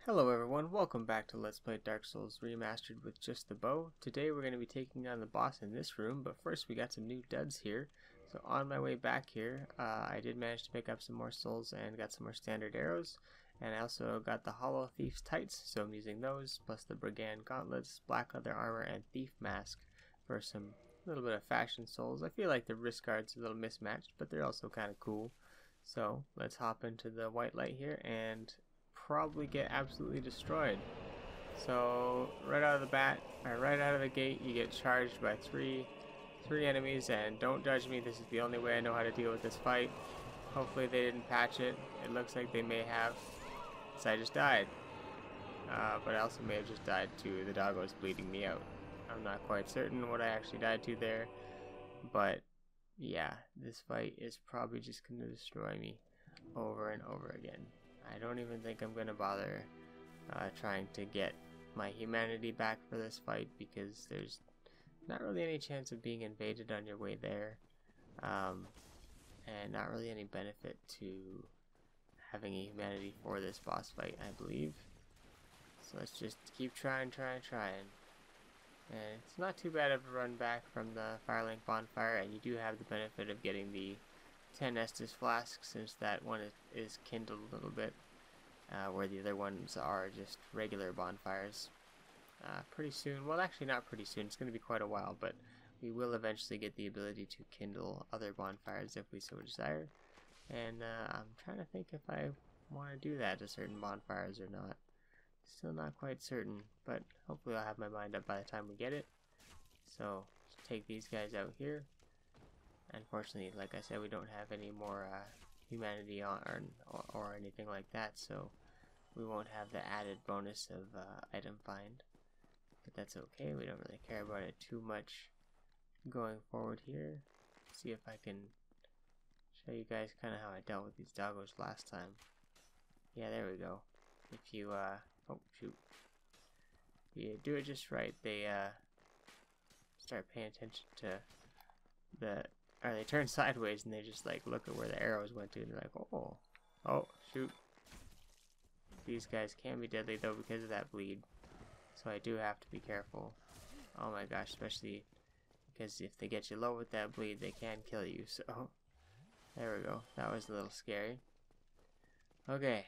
Hello everyone, welcome back to Let's Play Dark Souls Remastered with just the bow. Today we're going to be taking on the boss in this room, but first we got some new duds here. So on my way back here, I did manage to pick up some more souls and got some more standard arrows. And I also got the Hollow Thief's tights, so I'm using those, plus the Brigand gauntlets, black leather armor, and thief mask for some little bit of fashion souls. I feel like the wrist guard's a little mismatched, but they're also kind of cool. So let's hop into the white light here and probably get absolutely destroyed. So right out of the gate, you get charged by three enemies, and don't judge me, this is the only way I know how to deal with this fight. Hopefully they didn't patch it. It looks like they may have, so I just died. But I also may have just died to the doggos bleeding me out. I'm not quite certain what I actually died to there, but yeah, this fight is probably just going to destroy me over and over again. I don't even think I'm going to bother trying to get my humanity back for this fight, because there's not really any chance of being invaded on your way there, and not really any benefit to having a humanity for this boss fight, I believe. So let's just keep trying. And it's not too bad of a run back from the Firelink bonfire, and you do have the benefit of getting the 10 Estus flasks, since that one is kindled a little bit, where the other ones are just regular bonfires. Pretty soon, well actually not pretty soon, it's going to be quite a while, but we will eventually get the ability to kindle other bonfires if we so desire. And I'm trying to think if I want to do that to certain bonfires or not. Still not quite certain, but hopefully I'll have my mind up by the time we get it. So, let's take these guys out here. Unfortunately, like I said, we don't have any more humanity on or anything like that, so we won't have the added bonus of item find. But that's okay, we don't really care about it too much going forward here. See if I can show you guys kind of how I dealt with these doggos last time. Yeah, there we go. If you, oh shoot. If you do it just right, they start paying attention to or they turn sideways and they just like look at where the arrows went to, and they're like, oh shoot. These guys can be deadly though because of that bleed, so I do have to be careful. Oh my gosh, especially because if they get you low with that bleed, they can kill you. So there we go, that was a little scary. Okay,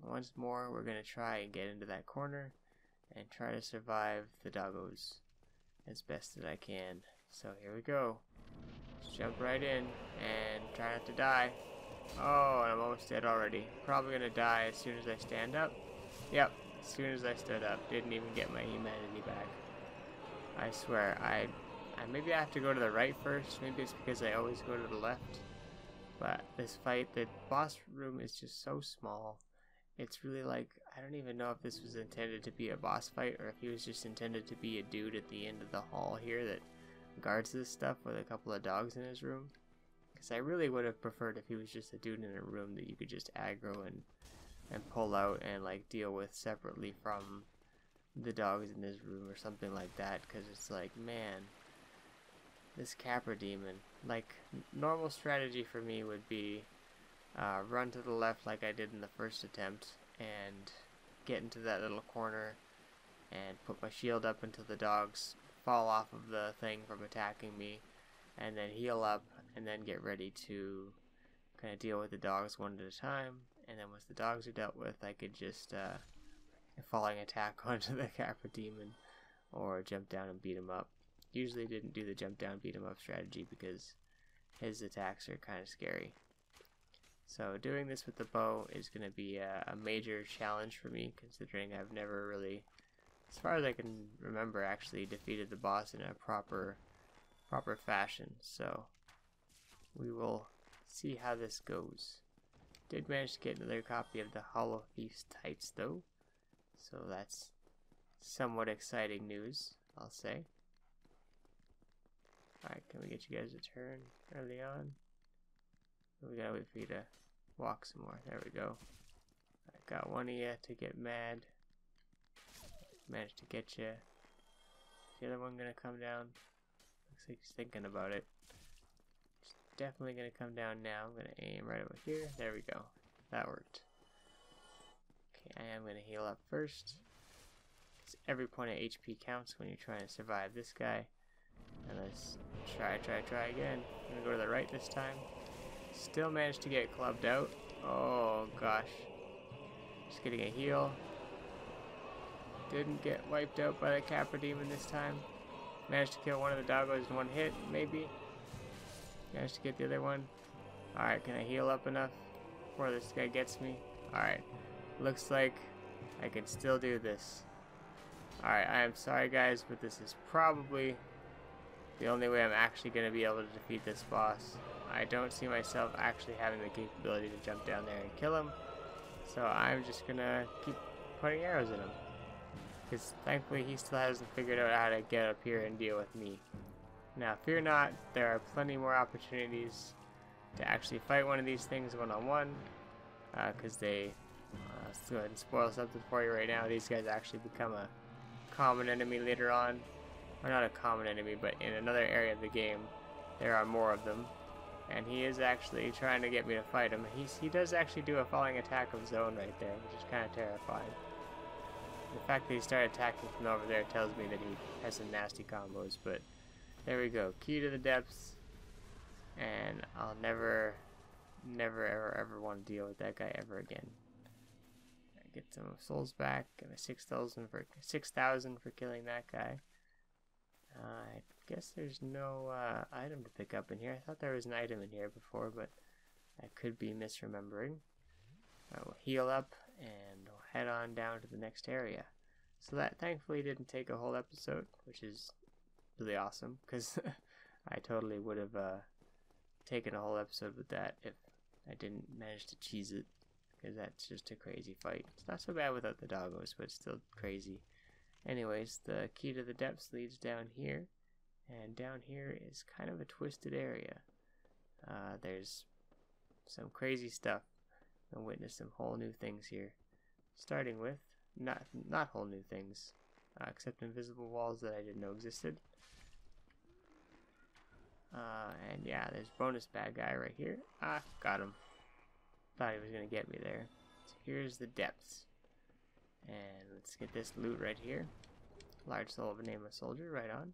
once more we're gonna try and get into that corner and try to survive the doggos as best as I can. So here we go. Just jump right in and try not to die. Oh, and I'm almost dead already. Probably gonna die as soon as I stand up. Yep, as soon as I stood up. Didn't even get my humanity back. I swear, maybe I have to go to the right first. Maybe it's because I always go to the left. But this fight, the boss room is just so small. It's really like, I don't even know if this was intended to be a boss fight, or if he was just intended to be a dude at the end of the hall here that guards this stuff with a couple of dogs in his room. Because I really would have preferred if he was just a dude in a room that you could just aggro and pull out and like deal with separately from the dogs in his room or something like that. Because it's like, man, this Capra Demon, like, normal strategy for me would be run to the left like I did in the first attempt and get into that little corner and put my shield up until the dogs fall off of the thing from attacking me, and then heal up and then get ready to kind of deal with the dogs one at a time. And then once the dogs are dealt with, I could just falling attack onto the Capra Demon or jump down and beat him up. Usually didn't do the jump down beat him up strategy because his attacks are kind of scary. So doing this with the bow is going to be a major challenge for me, considering I've never really, as far as I can remember, actually defeated the boss in a proper fashion. So we will see how this goes. Did manage to get another copy of the Hollow Thief's tights though, so that's somewhat exciting news, I'll say. Alright, can we get you guys a turn early on? We gotta wait for you to walk some more. There we go. I got one of you to get mad. Managed to get you. Is the other one gonna come down? Looks like he's thinking about it. It's definitely gonna come down now. I'm gonna aim right over here. There we go. That worked. Okay, I am going to heal up first. Because every point of HP counts when you're trying to survive this guy. And let's try again. I'm going to go to the right this time. Still managed to get clubbed out. Oh gosh. Just getting a heal. Didn't get wiped out by the Capra Demon this time. Managed to kill one of the doggos in one hit, maybe. Managed to get the other one. Alright, can I heal up enough before this guy gets me? Alright. Looks like I can still do this. Alright, I am sorry guys, but this is probably the only way I'm actually going to be able to defeat this boss. I don't see myself actually having the capability to jump down there and kill him. So I'm just going to keep putting arrows in him. Because thankfully he still hasn't figured out how to get up here and deal with me. Now fear not, there are plenty more opportunities to actually fight one of these things one-on-one. Because they, let's go ahead and spoil something for you right now. These guys actually become a common enemy later on. Or not a common enemy, but in another area of the game there are more of them. And he is actually trying to get me to fight him. He does actually do a falling attack of his own right there, which is kind of terrifying. The fact that he started attacking from over there tells me that he has some nasty combos, but there we go. Key to the depths, and I'll never ever want to deal with that guy ever again. I get some souls back, and a 6,000 for killing that guy. I guess there's no item to pick up in here. I thought there was an item in here before, but I could be misremembering. I will heal up and we'll head on down to the next area. So that thankfully didn't take a whole episode, which is really awesome, because I totally would have taken a whole episode with that if I didn't manage to cheese it, because that's just a crazy fight. It's not so bad without the doggos, but it's still crazy. Anyways, the key to the depths leads down here, and down here is kind of a twisted area. There's some crazy stuff. And witness some whole new things here, starting with not whole new things, except invisible walls that I didn't know existed. And yeah, there's bonus bad guy right here. Got him. Thought he was gonna get me there. So here's the depths, and let's get this loot right here. Large soul of a nameless soldier, right on.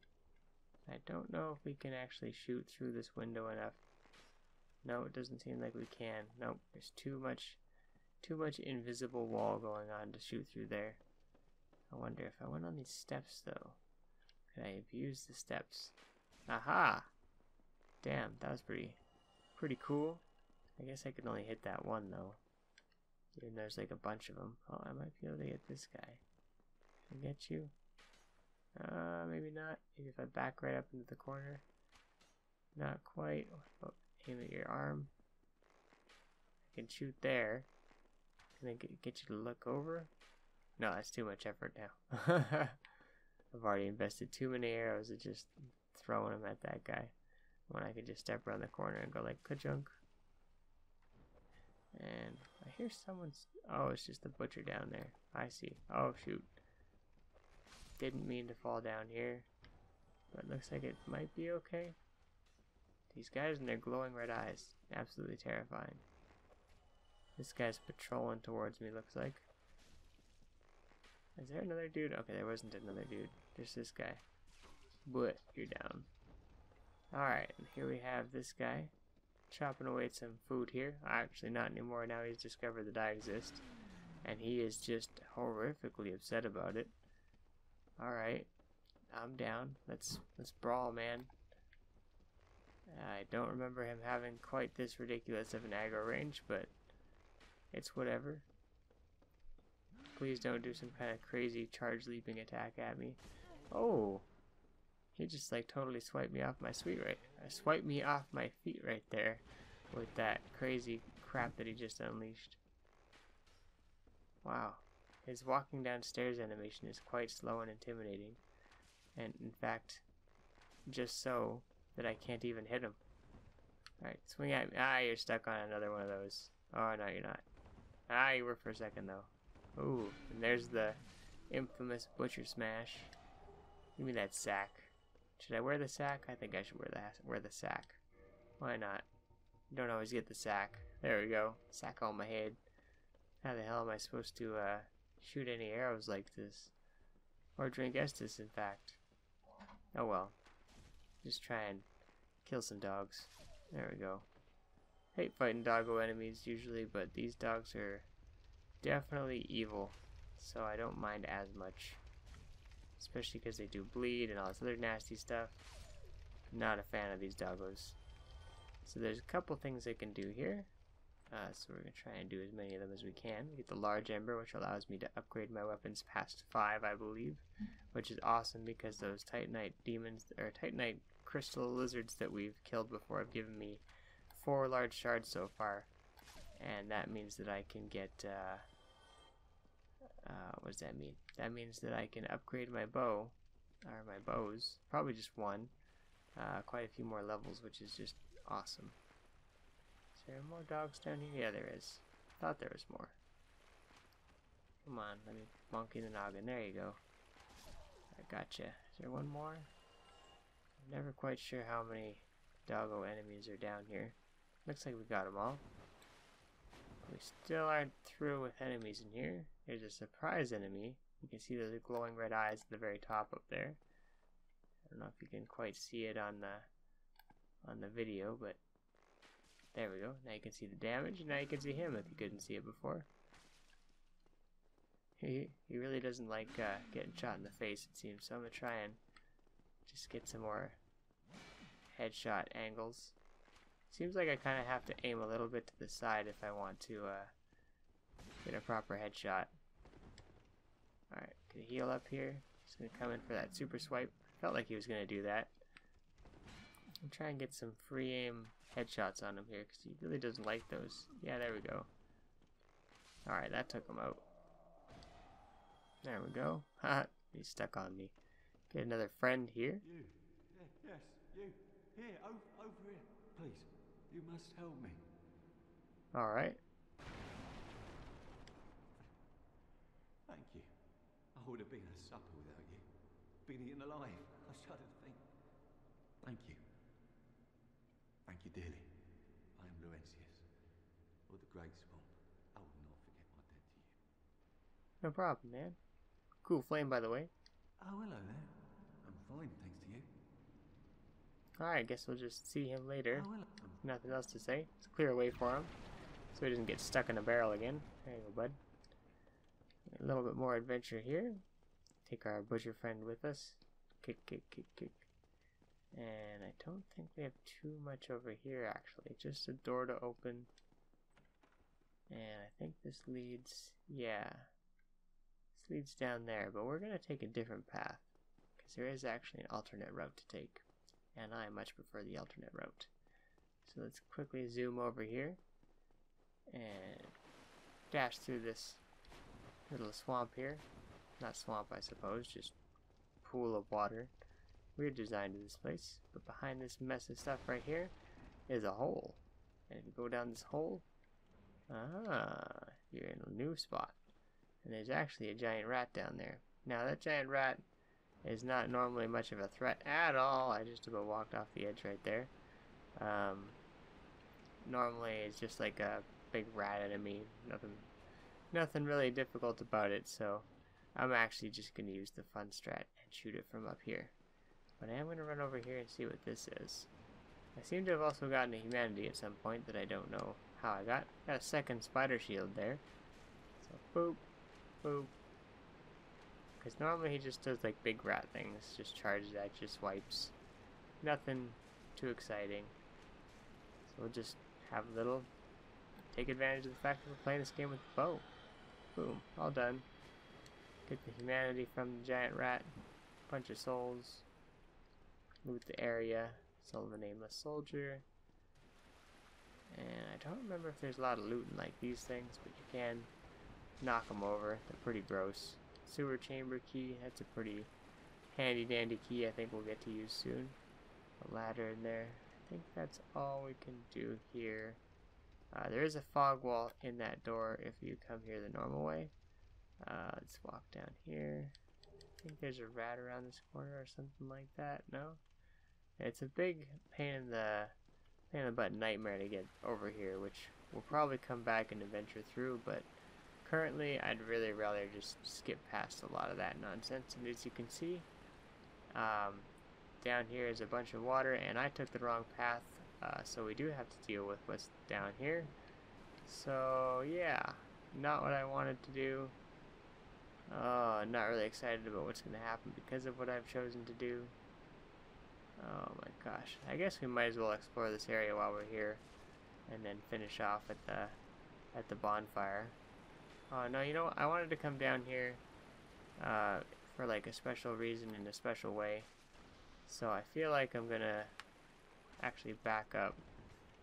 I don't know if we can actually shoot through this window enough. No, it doesn't seem like we can. Nope, there's too much invisible wall going on to shoot through there. I wonder if I went on these steps though, could I abuse the steps? Aha! Damn, that was pretty cool. I guess I could only hit that one though. Even there's like a bunch of them. Oh, I might be able to get this guy. Can I get you? Maybe not. Maybe if I back right up into the corner. Not quite. Oh, aim at your arm. I can shoot there. Can I get you to look over? No, that's too much effort now. I've already invested too many arrows at just throwing them at that guy, when I could just step around the corner and go like ka-chunk. And I hear someone's... Oh, it's just the butcher down there. I see. Oh, shoot. Didn't mean to fall down here, but looks like it might be okay. These guys and their glowing red eyes. Absolutely terrifying. This guy's patrolling towards me, looks like. Is there another dude? Okay, there wasn't another dude. Just this guy. But you're down. Alright, and here we have this guy chopping away at some food here. Actually, not anymore. Now he's discovered that I exist, and he is just horrifically upset about it. Alright, I'm down. Let's brawl, man. I don't remember him having quite this ridiculous of an aggro range, but it's whatever. Please don't do some kind of crazy charge leaping attack at me. Oh, he just like totally swiped me off my swiped me off my feet right there with that crazy crap that he just unleashed. Wow, his walking downstairs animation is quite slow and intimidating, and in fact, just so that I can't even hit him. Alright, swing at me. Ah, you're stuck on another one of those. Oh, no, you're not. Ah, you were for a second, though. Ooh, and there's the infamous butcher smash. Give me that sack. Should I wear the sack? I think I should wear the sack. Why not? You don't always get the sack. There we go. Sack on my head. How the hell am I supposed to shoot any arrows like this? Or drink Estus, in fact. Oh well. Just try and kill some dogs. There we go. Hate fighting doggo enemies usually, but these dogs are definitely evil. So I don't mind as much. Especially because they do bleed and all this other nasty stuff. Not a fan of these doggos. So there's a couple things I can do here. So we're going to try and do as many of them as we can. We get the large ember, which allows me to upgrade my weapons past 5, I believe. Which is awesome because those Titanite demons, or Titanite crystal lizards that we've killed before have given me 4 large shards so far. And that means that I can get, what does that mean? That means that I can upgrade my bow, or my bows, probably just one, quite a few more levels, which is just awesome. Is there more dogs down here? Yeah, there is. Thought there was more. Come on, let me monkey the noggin. There you go. I gotcha. Is there one more? I'm never quite sure how many doggo enemies are down here. Looks like we got them all. We still aren't through with enemies in here. There's a surprise enemy. You can see those glowing red eyes at the very top up there. I don't know if you can quite see it on the video, but there we go. Now you can see the damage, and now you can see him if you couldn't see it before. He really doesn't like getting shot in the face, it seems, so I'm going to try and just get some more headshot angles. Seems like I kind of have to aim a little bit to the side if I want to get a proper headshot. Alright, can he heal up here? He's going to come in for that super swipe. Felt like he was going to do that. I'm trying to get some free aim headshots on him here because he really doesn't like those. Yeah, there we go. Alright, that took him out. There we go. Haha, he's stuck on me. Get another friend here. You. Yes, you. Here, over here. Please, you must help me. Alright. Thank you. I would have been a supper without you. Been eaten alive. I shudder to think. Thank you. Thank you dearly. I am Laurentius, of the Great Swamp. I will not forget my debt to you. No problem, man. Cool flame, by the way. Oh, hello there. I'm fine, thanks to you. Alright, guess we'll just see him later. Oh, hello. Nothing else to say. Let's clear a way for him so he doesn't get stuck in a barrel again. There you go, bud. A little bit more adventure here. Take our butcher friend with us. Kick, kick, kick, kick. And I don't think we have too much over here, actually. Just a door to open. And I think this leads... yeah. This leads down there, but we're going to take a different path. Because there is actually an alternate route to take. And I much prefer the alternate route. So let's quickly zoom over here. And dash through this little swamp here. Not swamp, I suppose, just pool of water. Weird design to this place. But behind this mess of stuff right here is a hole. And if you go down this hole, you're in a new spot. And there's actually a giant rat down there. Now that giant rat is not normally much of a threat at all. I just about walked off the edge right there. Normally it's just like a big rat enemy. Nothing really difficult about it, so I'm actually just going to use the fun strat and shoot it from up here. But I am going to run over here and see what this is. I seem to have also gotten a humanity at some point that I don't know how I got. Got a second spider shield there. So boop, boop. Because normally he just does like big rat things. Just charges at you, swipes. Nothing too exciting. So we'll just have a little... take advantage of the fact that we're playing this game with the bow. Boom, all done. Get the humanity from the giant rat. Bunch of souls. Loot the area. Soul of a nameless soldier. And I don't remember if there's a lot of loot in like these things, but you can knock them over. They're pretty gross. Sewer chamber key. That's a pretty handy dandy key I think we'll get to use soon. A ladder in there. I think that's all we can do here. There is a fog wall in that door if you come here the normal way. Let's walk down here. I think there's a rat around this corner or something like that. No? It's a big pain in the butt nightmare to get over here, which we'll probably come back and adventure through, but currently I'd really rather just skip past a lot of that nonsense. And as you can see, down here is a bunch of water, and I took the wrong path, so we do have to deal with what's down here. So yeah, not what I wanted to do. Not really excited about what's going to happen because of what I've chosen to do. Oh my gosh, I guess we might as well explore this area while we're here, and then finish off at the bonfire. Oh no, you know what? I wanted to come down here for like a special reason in a special way. So I feel like I'm gonna actually back up.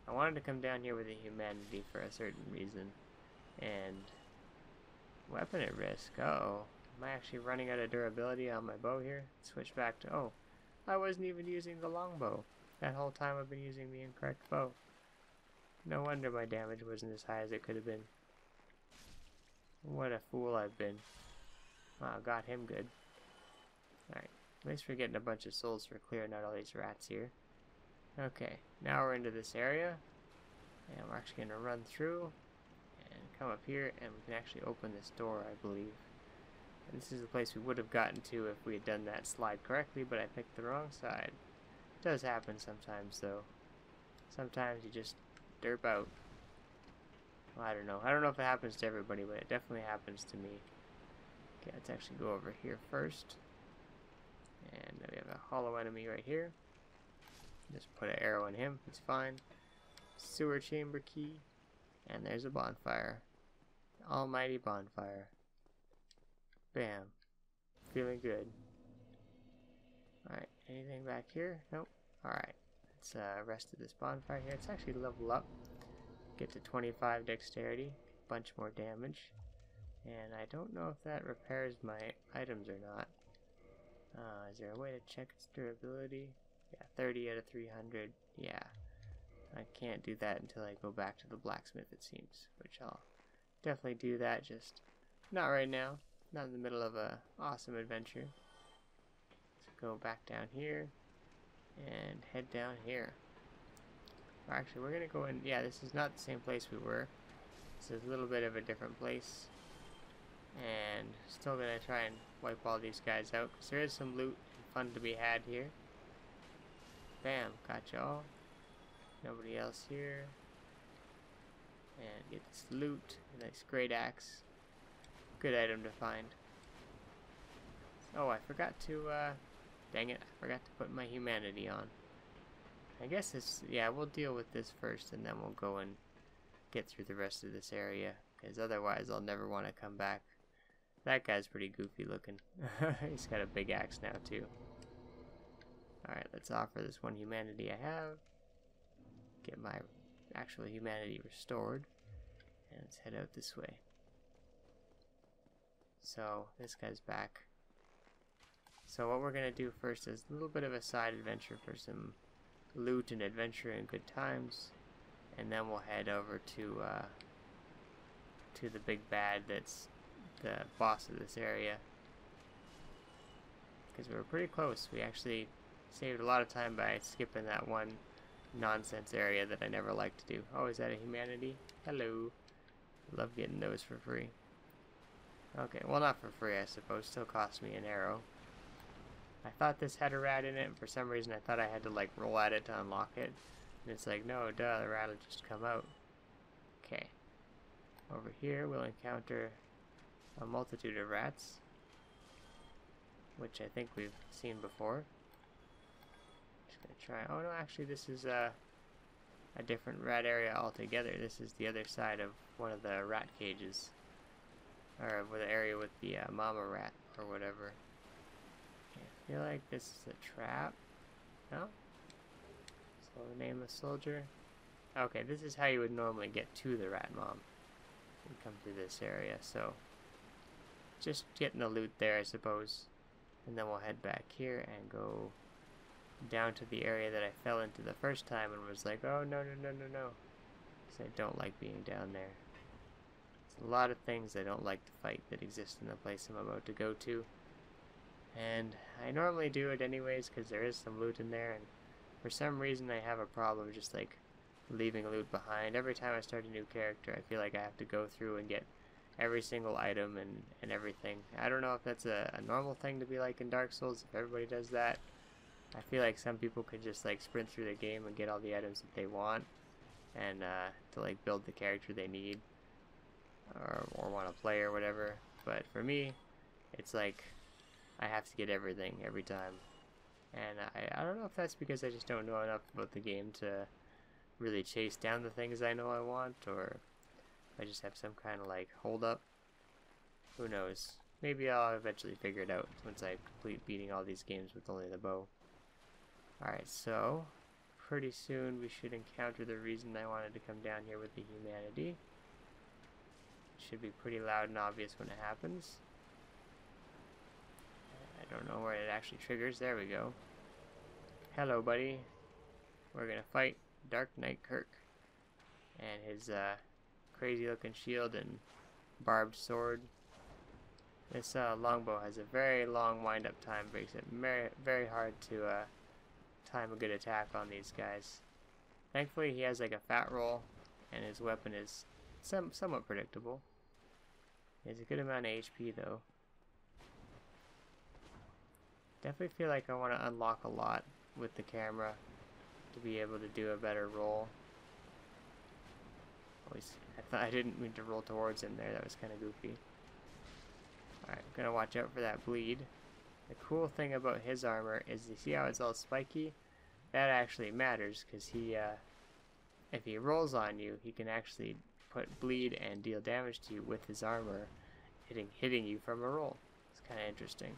I wanted to come down here with a humanity for a certain reason. And weapon at risk. Uh-oh. Am I actually running out of durability on my bow here? Switch back to... Oh, I wasn't even using the longbow. That whole time I've been using the incorrect bow. No wonder my damage wasn't as high as it could have been. What a fool I've been. Wow, got him good. Alright, at least we're getting a bunch of souls for clearing out all these rats here. Okay, now we're into this area. And we're actually going to run through and come up here, and we can actually open this door, I believe. And this is the place we would have gotten to if we had done that slide correctly, but I picked the wrong side. It does happen sometimes, though. Sometimes you just derp out. Well, I don't know. I don't know if it happens to everybody, but it definitely happens to me. Okay, let's actually go over here first. And then we have a hollow enemy right here. Just put an arrow in him. It's fine. Sewer chamber key. And there's a bonfire. Almighty bonfire. Bam. Feeling good. Alright, anything back here? Nope. Alright, let's rest of this bonfire here. Let's actually level up. Get to 25 dexterity. Bunch more damage. And I don't know if that repairs my items or not. Is there a way to check its durability? Yeah, 30 out of 300. Yeah. I can't do that until I go back to the blacksmith, it seems. Which I'll definitely do that, just not right now. Not in the middle of a awesome adventure. Let's go back down here and head down here. Or actually, we're gonna go in. Yeah, this is not the same place we were. This is a little bit of a different place. And still gonna try and wipe all these guys out because there is some loot and fun to be had here. Bam, got y'all. Nobody else here. And get this loot. A nice great axe. Good item to find. Oh, I forgot to, dang it, I forgot to put my humanity on. I guess this, yeah, we'll deal with this first and then we'll go and get through the rest of this area. Because otherwise I'll never want to come back. That guy's pretty goofy looking. He's got a big axe now too. Alright, let's offer this one humanity I have. Get my actual humanity restored. And let's head out this way. So, this guy's back. So what we're going to do first is a little bit of a side adventure for some loot and adventure and good times. And then we'll head over to the big bad that's the boss of this area. Because we were pretty close. We actually saved a lot of time by skipping that one nonsense area that I never like to do. Oh, is that a humanity? Hello. Love getting those for free. Okay, well not for free I suppose, still cost me an arrow. I thought this had a rat in it, and for some reason I thought I had to like roll at it to unlock it. And it's like, no, duh, the rat will just come out. Okay. Over here we'll encounter a multitude of rats, which I think we've seen before. Just gonna try, oh no, actually this is a different rat area altogether. This is the other side of one of the rat cages. Or with the area with the mama rat, or whatever. Okay, I feel like this is a trap. No? So the nameless soldier. Okay, this is how you would normally get to the rat mom. You come through this area, so just getting the loot there, I suppose. And then we'll head back here and go down to the area that I fell into the first time and was like, oh no, no, no, no, no. Because I don't like being down there. A lot of things I don't like to fight that exist in the place I'm about to go to. And I normally do it anyways because there is some loot in there, and for some reason I have a problem just like leaving loot behind. Every time I start a new character I feel like I have to go through and get every single item and everything. I don't know if that's a normal thing to be like in Dark Souls, if everybody does that. I feel like some people could just like sprint through the game and get all the items that they want, and to like build the character they need or want to play or whatever. But for me, it's like I have to get everything every time. And I don't know if that's because I just don't know enough about the game to really chase down the things I know I want, or I just have some kind of like hold up. Who knows? Maybe I'll eventually figure it out once I complete beating all these games with only the bow. Alright, so pretty soon we should encounter the reason I wanted to come down here with the humanity. It should be pretty loud and obvious when it happens. I don't know where it actually triggers. There we go. Hello, buddy. We're gonna fight Dark Knight Kirk and his crazy looking shield and barbed sword. This longbow has a very long wind-up time, makes it very, very hard to time a good attack on these guys. Thankfully, he has like a fat roll, and his weapon is somewhat predictable. He has a good amount of HP though. Definitely feel like I want to unlock a lot with the camera to be able to do a better roll. I didn't mean to roll towards him there, that was kind of goofy. Alright, I'm gonna watch out for that bleed. The cool thing about his armor is, you see how it's all spiky? That actually matters, because he, if he rolls on you, he can actually put bleed and deal damage to you with his armor, hitting you from a roll. It's kind of interesting.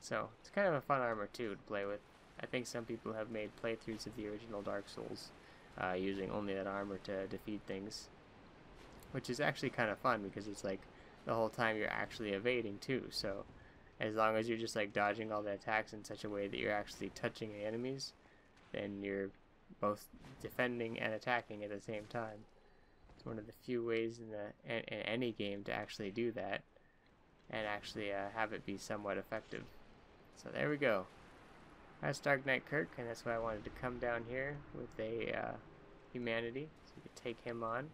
So, it's kind of a fun armor too to play with. I think some people have made playthroughs of the original Dark Souls using only that armor to defeat things, which is actually kind of fun because it's like the whole time you're actually evading too. So as long as you're just like dodging all the attacks in such a way that you're actually touching the enemies, then you're both defending and attacking at the same time. It's one of the few ways in any game to actually do that and actually have it be somewhat effective. So there we go. That's Dark Knight Kirk, and that's why I wanted to come down here with a humanity, so we could take him on,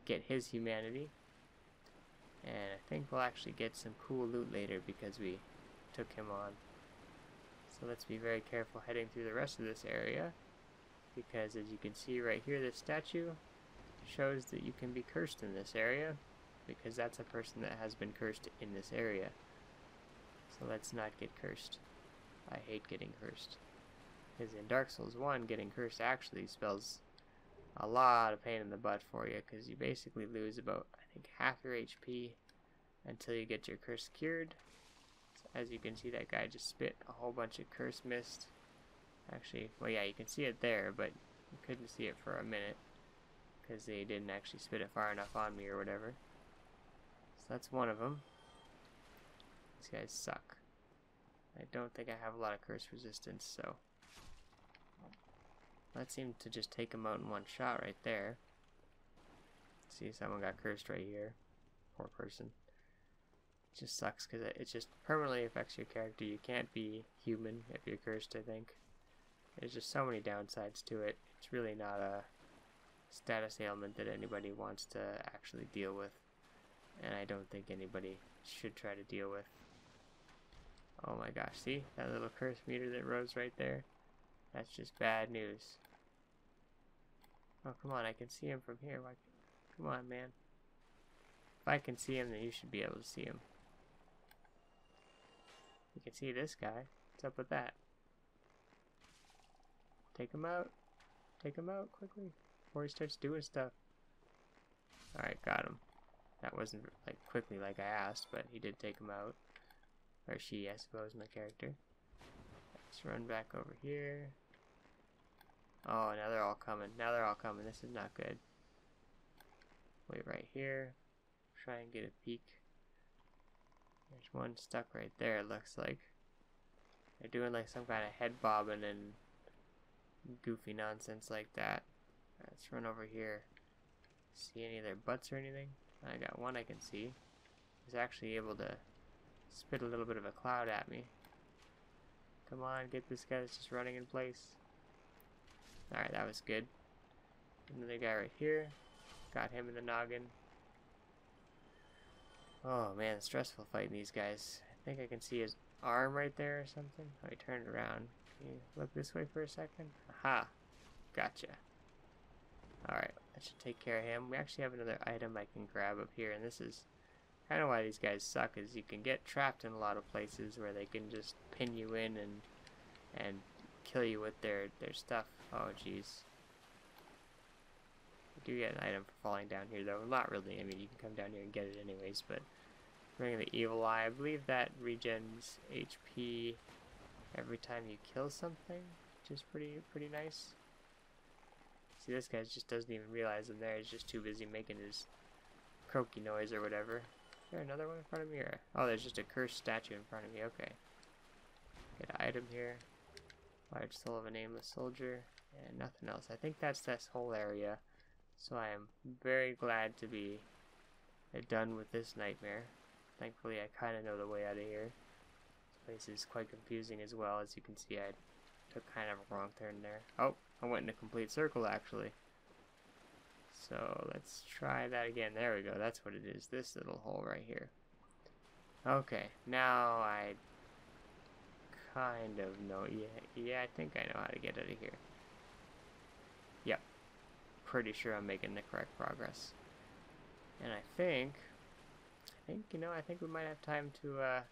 get his humanity, and I think we'll actually get some cool loot later because we took him on. So let's be very careful heading through the rest of this area, because as you can see right here, this statue shows that you can be cursed in this area, because that's a person that has been cursed in this area. So let's not get cursed. I hate getting cursed. Because in Dark Souls 1, getting cursed actually spells a lot of pain in the butt for you, because you basically lose about, I think, half your HP until you get your curse cured. So as you can see, that guy just spit a whole bunch of curse mist. Actually, well yeah, you can see it there, but you couldn't see it for a minute because they didn't actually spit it far enough on me or whatever. So that's one of them. These guys suck. I don't think I have a lot of curse resistance, so that seemed to just take him out in one shot right there. See, someone got cursed right here. Poor person. It just sucks because it just permanently affects your character. You can't be human if you're cursed, I think. There's just so many downsides to it. It's really not a status ailment that anybody wants to actually deal with, and I don't think anybody should try to deal with. Oh my gosh, see? That little curse meter that rose right there? That's just bad news. Oh, come on, I can see him from here. Why? Come on, man. If I can see him, then you should be able to see him. You can see this guy. What's up with that? Take him out. Take him out quickly before he starts doing stuff. Alright, got him. That wasn't like quickly like I asked, but he did take him out. Or she, I suppose, my character. Let's run back over here. Oh, now they're all coming. Now they're all coming. This is not good. Wait right here. Try and get a peek. There's one stuck right there, it looks like. They're doing like some kind of head bobbing and goofy nonsense like that. Let's run over here. See any of their butts or anything? I got one I can see. He's actually able to spit a little bit of a cloud at me. Come on, get this guy that's just running in place. Alright, that was good. Another guy right here. Got him in the noggin. Oh man, it's stressful fighting these guys. I think I can see his arm right there or something. Oh, he turned around. Can you look this way for a second? Aha! Gotcha. Alright, that should take care of him. We actually have another item I can grab up here, and this is kind of why these guys suck, is you can get trapped in a lot of places where they can just pin you in and kill you with their stuff. Oh jeez. You do get an item for falling down here though. Not really, I mean you can come down here and get it anyways, but Ring of the Evil Eye, I believe that regens HP every time you kill something, which is pretty nice. See, this guy just doesn't even realize I'm there. He's just too busy making his croaky noise or whatever. Is there another one in front of me? Or oh, there's just a cursed statue in front of me. Okay. Get an item here. Large soul of a nameless soldier. And nothing else. I think that's this whole area. So I am very glad to be done with this nightmare. Thankfully, I kind of know the way out of here. This place is quite confusing as well. As you can see, I took kind of a wrong turn there. Oh, I went in a complete circle actually. So let's try that again. There we go. That's what it is. This little hole right here. Okay, now I kind of know. Yeah, I think I know how to get out of here. Yep. Pretty sure I'm making the correct progress. And I think we might have time to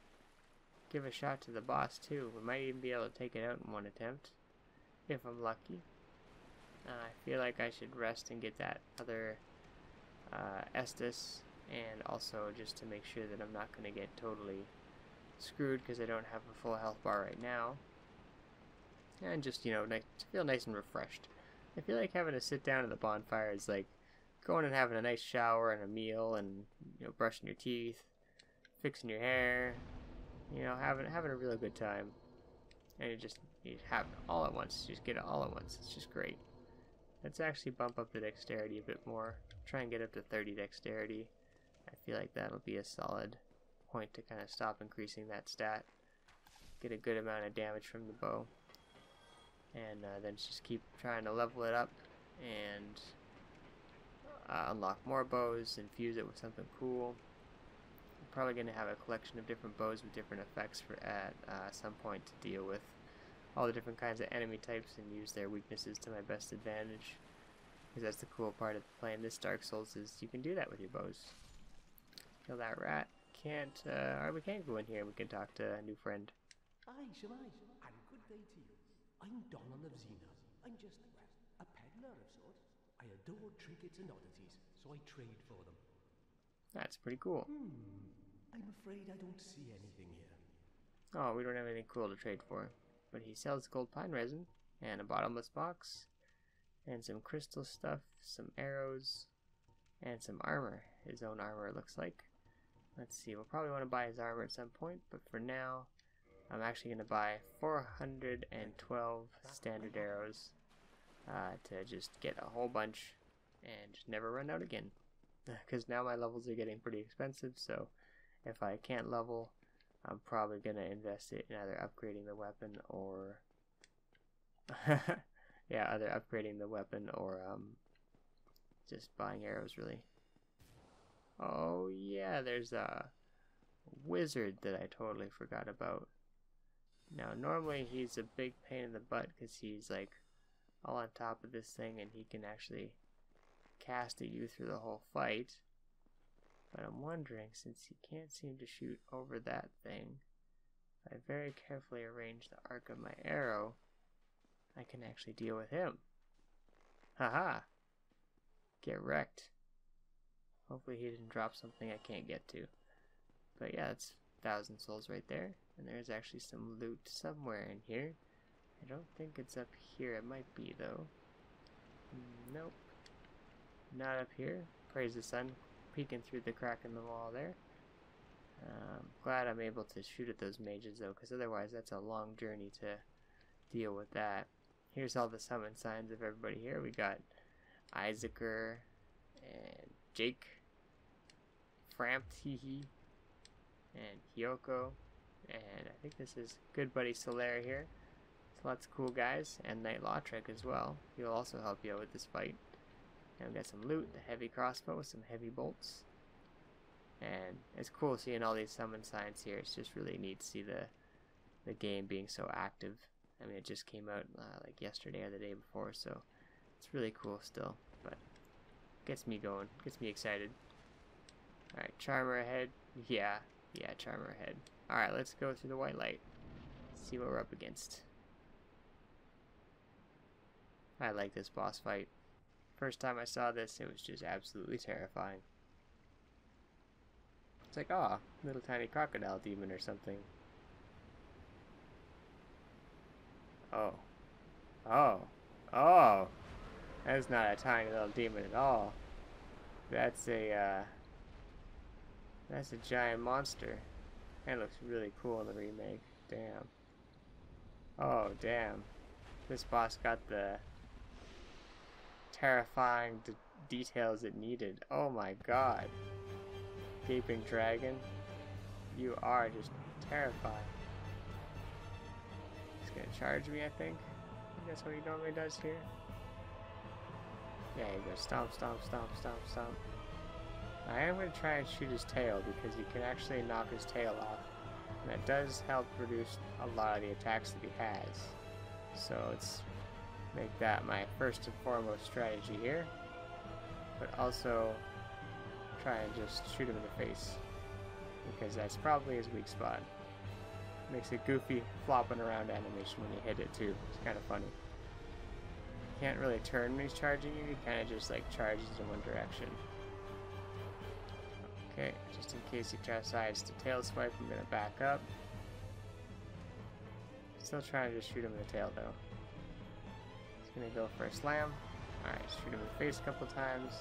give a shot to the boss too. We might even be able to take it out in one attempt, if I'm lucky. I feel like I should rest and get that other Estus, and also just to make sure that I'm not going to get totally screwed because I don't have a full health bar right now. And just, you know, to feel nice and refreshed. I feel like having to sit down at the bonfire is like going and having a nice shower and a meal and, you know, brushing your teeth, fixing your hair, you know, having a really good time. And you have it all at once. You just get it all at once. It's just great. Let's actually bump up the dexterity a bit more. Try and get up to 30 dexterity. I feel like that'll be a solid point to kind of stop increasing that stat. Get a good amount of damage from the bow. And then just keep trying to level it up and unlock more bows, infuse it with something cool. I'm probably going to have a collection of different bows with different effects at some point to deal with all the different kinds of enemy types and use their weaknesses to my best advantage. Because that's the cool part of playing this Dark Souls, is you can do that with your bows. Kill that rat. Or we can't go in here and we can talk to a new friend. Aye, Shemai, and good day to you. I'm Donald of Xena. I'm just, a peddler of sorts. I adore trinkets and oddities, so I trade for them. That's pretty cool. I'm afraid I don't see anything here. Oh, we don't have anything cool to trade for. But he sells gold pine resin, and a bottomless box, and some crystal stuff, some arrows, and some armor. His own armor, it looks like. Let's see, we'll probably want to buy his armor at some point, but for now, I'm actually going to buy 412 standard arrows to just get a whole bunch and just never run out again. Because now my levels are getting pretty expensive, so if I can't level, I'm probably going to invest it in either upgrading the weapon or yeah, either upgrading the weapon or just buying arrows, really. Oh yeah, there's a wizard that I totally forgot about. Now normally he's a big pain in the butt because he's like all on top of this thing and he can actually cast at you through the whole fight. But I'm wondering, since he can't seem to shoot over that thing, if I very carefully arrange the arc of my arrow, I can actually deal with him. Haha! Get wrecked. Hopefully he didn't drop something I can't get to. But yeah, that's 1,000 souls right there. And there's actually some loot somewhere in here. I don't think it's up here. It might be, though. Nope. Not up here. Praise the sun. Peeking through the crack in the wall there. Glad I'm able to shoot at those mages, though, because otherwise that's a long journey to deal with that. Here's all the summon signs of everybody here. We got Isaacr and Jake, Frampt, Hehe, and Hyoko, and I think this is good buddy Solaire here. So lots of cool guys, and Knight Lautrec as well. He'll also help you out with this fight. And we got some loot, the heavy crossbow with some heavy bolts. And it's cool seeing all these summon signs here. It's just really neat to see the game being so active. I mean, it just came out like yesterday or the day before, so it's really cool still. But gets me going, gets me excited. Alright, Charmer ahead. Yeah, Charmer ahead. Alright, let's go through the white light. See what we're up against. I like this boss fight. First time I saw this, it was just absolutely terrifying. It's like, oh, little tiny crocodile demon or something. Oh. Oh. Oh! That's not a tiny little demon at all. That's a giant monster. That looks really cool in the remake. Damn. Oh, damn. This boss got the terrifying details it needed. Oh my god. Gaping dragon. You are just terrifying. He's gonna charge me, I think. That's what he normally does here. Yeah, he goes stomp, stomp, stomp, stomp, stomp. I am going to try and shoot his tail because you can actually knock his tail off. And that does help reduce a lot of the attacks that he has. So let's make that my first and foremost strategy here. But also try and just shoot him in the face. Because that's probably his weak spot. Makes a goofy flopping around animation when you hit it too. It's kind of funny. Can't really turn when he's charging you. He kind of just like charges in one direction. Okay, just in case he decides to tail swipe, I'm gonna back up. Still trying to just shoot him in the tail though. He's gonna go for a slam. Alright, shoot him in the face a couple times.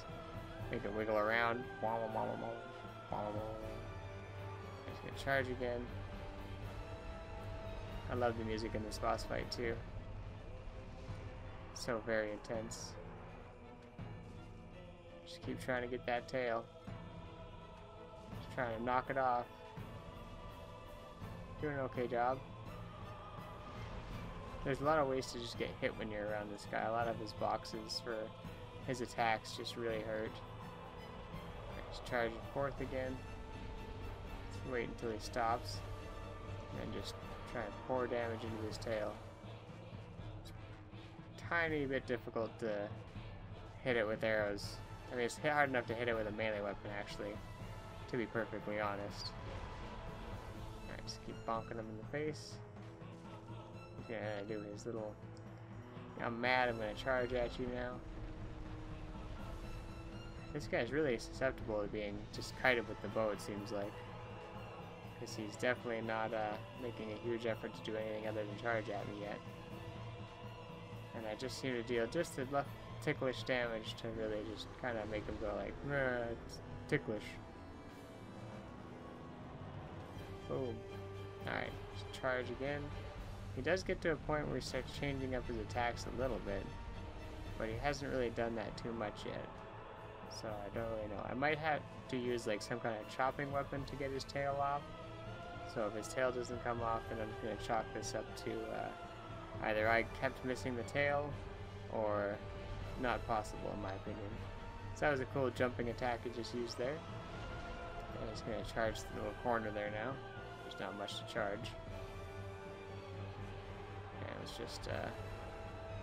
Make it wiggle around. He's gonna charge again. I love the music in this boss fight too. So very intense. Just keep trying to get that tail. Just trying to knock it off. Doing an okay job. There's a lot of ways to just get hit when you're around this guy. A lot of his boxes for his attacks just really hurt. He's charging forth again. Let's wait until he stops. And then just try and pour damage into his tail. It's a tiny bit difficult to hit it with arrows. I mean, it's hard enough to hit it with a melee weapon, actually, to be perfectly honest. Alright, just keep bonking him in the face. He's gonna do his little... I'm mad, I'm gonna charge at you now. This guy's really susceptible to being just kited with the bow, it seems like. Because he's definitely not making a huge effort to do anything other than charge at me yet. And I just seem to deal just enough ticklish damage to really just kind of make him go like, it's ticklish. Boom. Alright, charge again. He does get to a point where he starts changing up his attacks a little bit. But he hasn't really done that too much yet. So I don't really know. I might have to use like some kind of chopping weapon to get his tail off. So if his tail doesn't come off, then I'm just going to chalk this up to either I kept missing the tail or not possible in my opinion. So that was a cool jumping attack he just used there. I'm just going to charge the little corner there now. There's not much to charge. And it's just,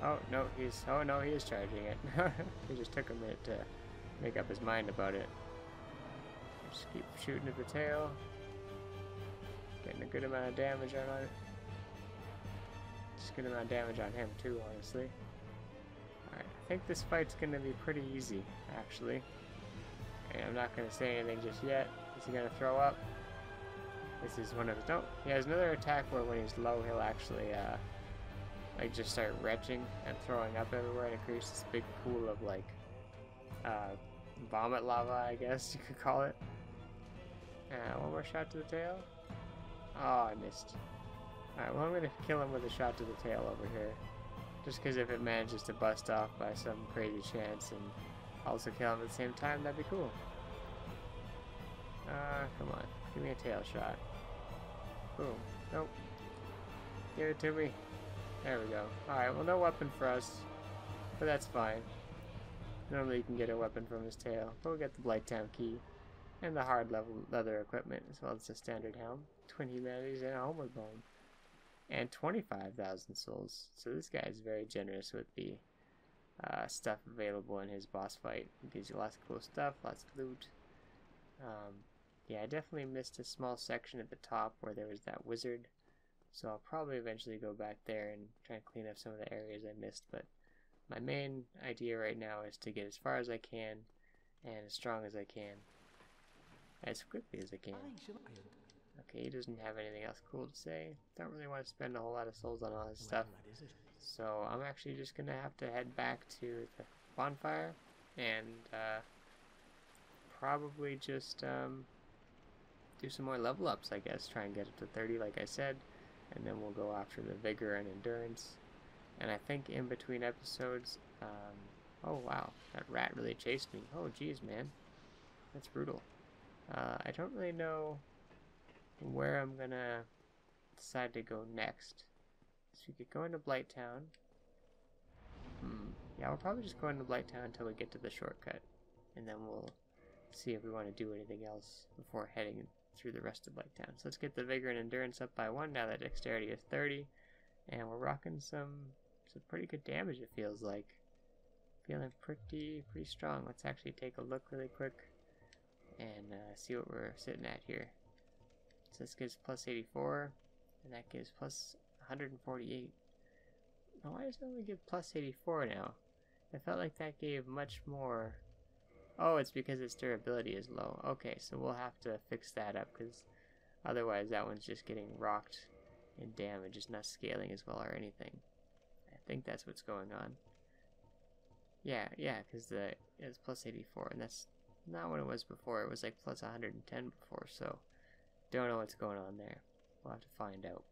oh no, he is charging it. It just took a minute to make up his mind about it. Just keep shooting at the tail. Getting a good amount of damage on it. Just a good amount of damage on him too, honestly. Alright, I think this fight's gonna be pretty easy, actually. And I'm not gonna say anything just yet. Is he gonna throw up? This is one of his... No, he has another attack where when he's low, he'll actually, like, just start retching and throwing up everywhere, and it creates this big pool of, like, vomit lava, I guess you could call it. One more shot to the tail. Oh, I missed. Alright, well I'm going to kill him with a shot to the tail over here. Just because if it manages to bust off by some crazy chance and also kill him at the same time, that'd be cool. Come on. Give me a tail shot. Boom. Nope. Give it to me. There we go. Alright, well no weapon for us. But that's fine. Normally you can get a weapon from his tail. But we'll get the Blighttown key. And the hard leather equipment, as well as the standard helm, 20 humanities, and a homeward bone. And 25,000 souls. So this guy is very generous with the stuff available in his boss fight. It gives you lots of cool stuff, lots of loot. Yeah, I definitely missed a small section at the top where there was that wizard. So I'll probably eventually go back there and try and clean up some of the areas I missed. But my main idea right now is to get as far as I can and as strong as I can. As quickly as I can. Okay, he doesn't have anything else cool to say. Don't really want to spend a whole lot of souls on all this stuff. So I'm actually just going to have to head back to the bonfire and probably just do some more level ups, I guess. Try and get up to 30 like I said. And then we'll go after the vigor and endurance. And I think in between episodes, oh wow, that rat really chased me. Oh geez, man. That's brutal. I don't really know where I'm gonna decide to go next. So we could go into Blighttown. Yeah, we'll probably just go into Blighttown until we get to the shortcut. And then we'll see if we want to do anything else before heading through the rest of Blighttown. So let's get the vigor and endurance up by 1 now that dexterity is 30. And we're rocking some pretty good damage, it feels like. Feeling pretty strong. Let's actually take a look really quick and see what we're sitting at here. So this gives plus 84, and that gives plus 148. Now why does it only give plus 84 now? I felt like that gave much more. Oh, it's because its durability is low. Okay, so we'll have to fix that up, because otherwise that one's just getting rocked in damage. It's not scaling as well or anything. I think that's what's going on. Yeah, because it's plus 84, and that's not what it was before. It was like plus 110 before, so don't know what's going on there. We'll have to find out.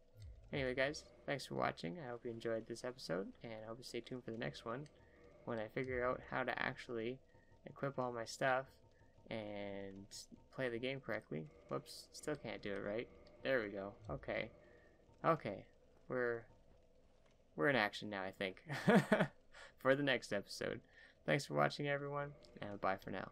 Anyway, guys, thanks for watching. I hope you enjoyed this episode, and I hope you stay tuned for the next one when I figure out how to actually equip all my stuff and play the game correctly. Whoops, still can't do it right. There we go. Okay, we're in action now, I think, for the next episode. Thanks for watching, everyone, and bye for now.